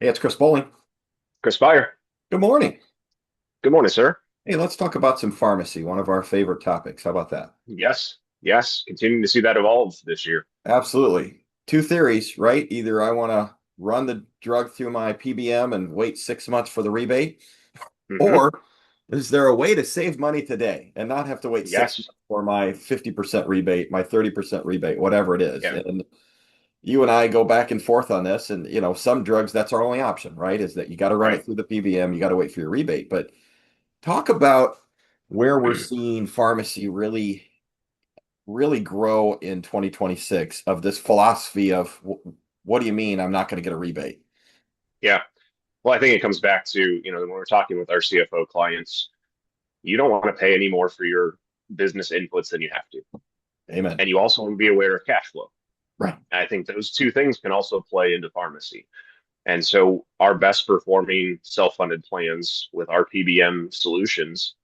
Hey, it's Chris Bowling. Chris Byer. Good morning. Good morning, sir. Hey, let's talk about some pharmacy, one of our favorite topics. How about that? Yes, yes. Continuing to see that evolve this year. Absolutely. Two theories, right? Either I want to run the drug through my PBM and wait 6 months for the rebate, Hmm. or is there a way to save money today and not have to wait six Yes. months for my 50% rebate, my 30% rebate, whatever it is? Yeah. And you and I go back and forth on this. And, some drugs, that's our only option, right? Is that you got to run Right. it through the PBM, you got to wait for your rebate. But talk about where we're seeing pharmacy really grow in 2026 of this philosophy of what do you mean I'm not going to get a rebate? Yeah. Well, I think it comes back to, when we're talking with our CFO clients, you don't want to pay any more for your business inputs than you have to. Amen. And you also want to be aware of cash flow. Right. And I think those two things can also play into pharmacy. And so our best performing self-funded plans with our PBM solutions,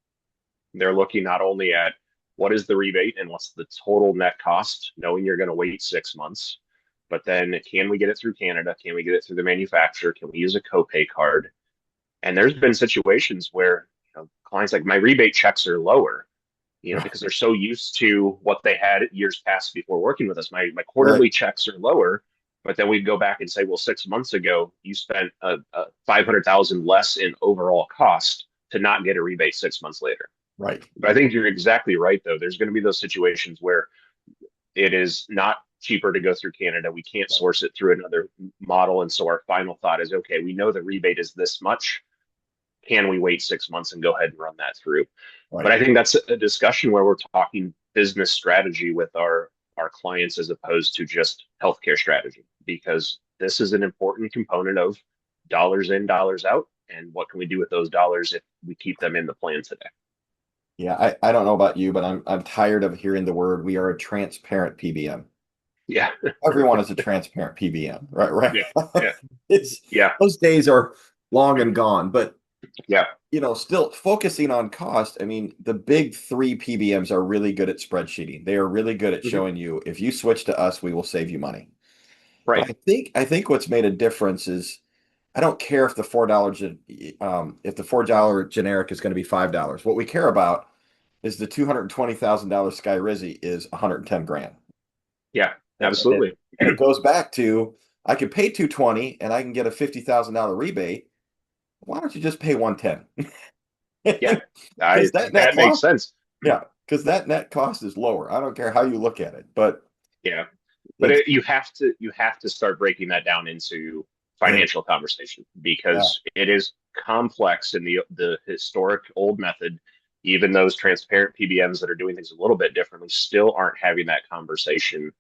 they're looking not only at what is the rebate and what's the total net cost, knowing you're going to wait 6 months, but then can we get it through Canada? Can we get it through the manufacturer? Can we use a copay card? And there's been situations where clients like my rebate checks are lower, because they're so used to what they had years past before working with us. My Right. quarterly checks are lower, but then we'd go back and say, well, 6 months ago you spent 500,000 less in overall cost to not get a rebate 6 months later. Right. But I think you're exactly right, though. There's going to be those situations where it is not cheaper to go through Canada. We can't source it through another model. And so our final thought is, okay, we know the rebate is this much. Can we wait 6 months and go ahead and run that through? But Right. I think that's a discussion where we're talking business strategy with our clients as opposed to just healthcare strategy, because this is an important component of dollars in, dollars out. And what can we do with those dollars if we keep them in the plan today? Yeah, I don't know about you, but I'm tired of hearing the word we are a transparent PBM. Yeah, Everyone is a transparent PBM, right? Right. yeah, yeah, It's yeah, those days are long and gone, but yeah. still focusing on cost. I mean, the big three PBMs are really good at spreadsheeting. They are really good at Mhm. showing you if you switch to us, we will save you money. But Right. I think what's made a difference is I don't care if the $4 generic is going to be $5. What we care about is the $220,000 Skyrizi is 110 grand. Yeah, And absolutely. and it goes back to I can pay 220 and I can get a $50,000 rebate. Why don't you just pay 110? Yeah, Because that net that makes cost, sense. yeah, because that net cost is lower. I don't care how you look at it, but Yeah, but it's you have to start breaking that down into it, financial conversation yeah, because it is complex in the historic old method. Even those transparent PBMs that are doing things a little bit differently still aren't having that conversation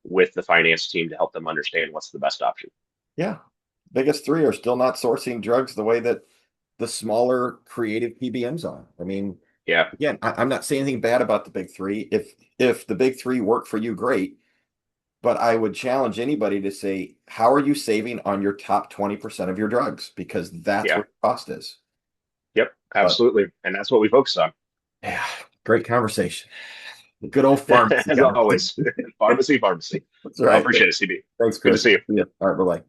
with the finance team to help them understand what's the best option. yeah. Biggest three are still not sourcing drugs the way that the smaller creative PBMs are. I mean, Yeah, again, I'm not saying anything bad about the big three. If the big three work for you, great. But I would challenge anybody to say, how are you saving on your top 20% of your drugs? Because that's yeah, what the cost is. yep, But absolutely, and that's what we focus on. yeah, great conversation. Good old pharmacy As conversation. always. Pharmacy, pharmacy. That's I right. appreciate it, CB. Thanks, Good to Chris. see you. Yeah. All right. Bye bye.